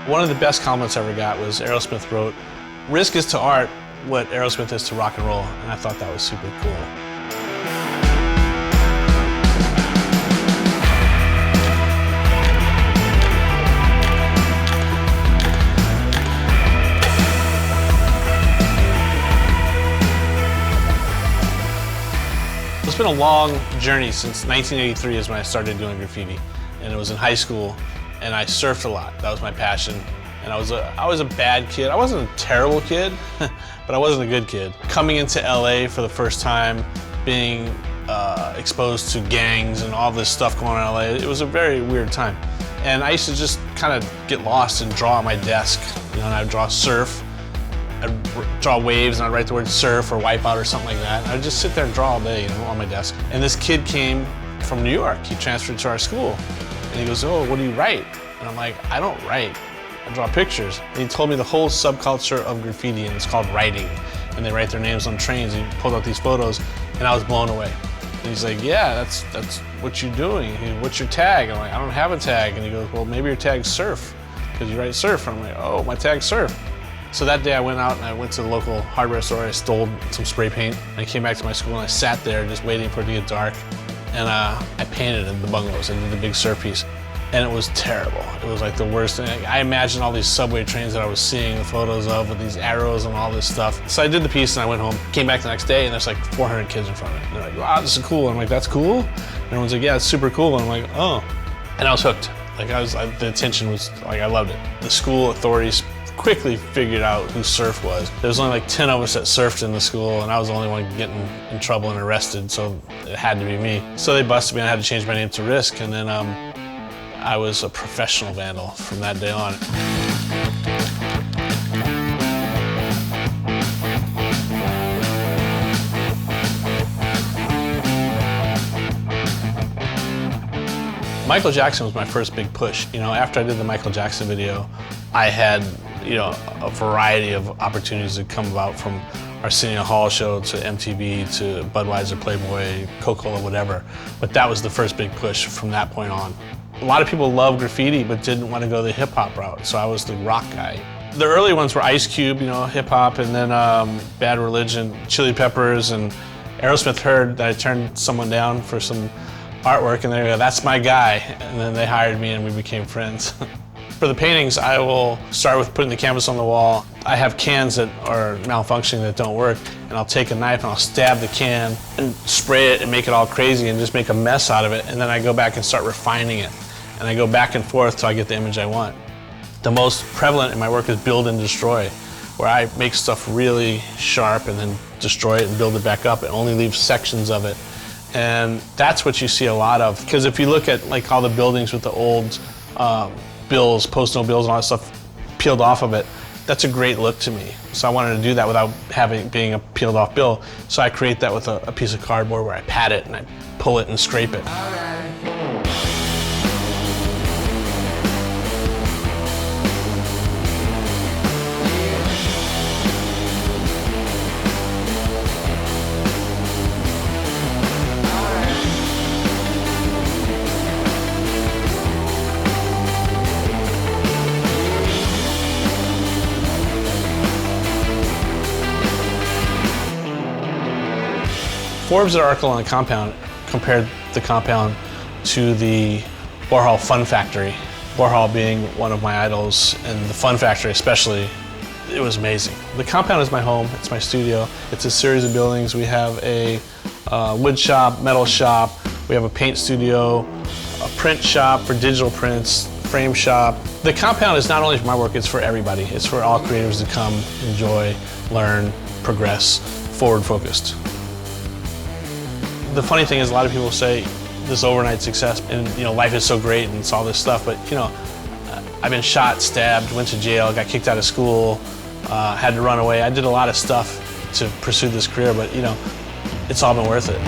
One of the best compliments I ever got was Aerosmith wrote, "Risk is to art what Aerosmith is to rock and roll," and I thought that was super cool. It's been a long journey since 1983 is when I started doing graffiti, and it was in high school, and I surfed a lot. That was my passion, and I was a bad kid. I wasn't a terrible kid, but I wasn't a good kid. Coming into LA for the first time, being exposed to gangs and all this stuff going on in LA, it was a very weird time. And I used to just kind of get lost and draw at my desk, and I'd draw surf. I'd draw waves and I'd write the word surf or wipeout or something like that. I'd just sit there and draw all day, on my desk. And this kid came from New York. He transferred to our school. And he goes, "Oh, what do you write?" And I'm like, "I don't write. I draw pictures." And he told me the whole subculture of graffiti, and it's called writing. And they write their names on trains. He pulled out these photos, and I was blown away. And he's like, "Yeah, that's what you're doing. What's your tag?" I'm like, "I don't have a tag." And he goes, "Well, maybe your tag's surf, because you write surf." And I'm like, "Oh, my tag's surf." So that day I went out and I went to the local hardware store. I stole some spray paint. I came back to my school and I sat there just waiting for it to get dark. And I painted in the bungalows. I did the big surf piece. And it was terrible. It was like the worst thing. I imagined all these subway trains that I was seeing the photos of with these arrows and all this stuff. So I did the piece and I went home. Came back the next day and there's like 400 kids in front of me. And they're like, "Wow, this is cool." And I'm like, "That's cool?" And everyone's like, "Yeah, it's super cool." And I'm like, "Oh." And I was hooked. Like the attention was, like, I loved it. The school authorities quickly figured out who surf was. There was only like 10 of us that surfed in the school, and I was the only one getting in trouble and arrested, so it had to be me. So they busted me and I had to change my name to Risk, and then I was a professional vandal from that day on. Michael Jackson was my first big push. After I did the Michael Jackson video, I had a variety of opportunities that come about, from Arsenio Hall show to MTV to Budweiser, Playboy, Coca-Cola, whatever. But that was the first big push from that point on. A lot of people loved graffiti but didn't want to go the hip hop route, so I was the rock guy. The early ones were Ice Cube, hip hop, and then Bad Religion, Chili Peppers, and Aerosmith heard that I turned someone down for some artwork, and they go, "That's my guy," and then they hired me and we became friends. For the paintings, I will start with putting the canvas on the wall. I have cans that are malfunctioning, that don't work, and I'll take a knife and I'll stab the can and spray it and make it all crazy and just make a mess out of it, and then I go back and start refining it. And I go back and forth till I get the image I want. The most prevalent in my work is build and destroy, where I make stuff really sharp and then destroy it and build it back up and only leave sections of it. And that's what you see a lot of, because if you look at like all the buildings with the old bills, post-no bills and all that stuff peeled off of it, that's a great look to me. So I wanted to do that without being a peeled off bill. So I create that with a piece of cardboard where I pat it and I pull it and scrape it. Forbes' article on the compound compared the compound to the Warhol Fun Factory. Warhol being one of my idols, and the Fun Factory especially, it was amazing. The compound is my home, it's my studio. It's a series of buildings. We have a wood shop, metal shop, we have a paint studio, a print shop for digital prints, frame shop. The compound is not only for my work, it's for everybody. It's for all creatives to come, enjoy, learn, progress, forward-focused. The funny thing is, a lot of people say this overnight success and life is so great and it's all this stuff, but I've been shot, stabbed, went to jail, got kicked out of school, had to run away. I did a lot of stuff to pursue this career, but it's all been worth it.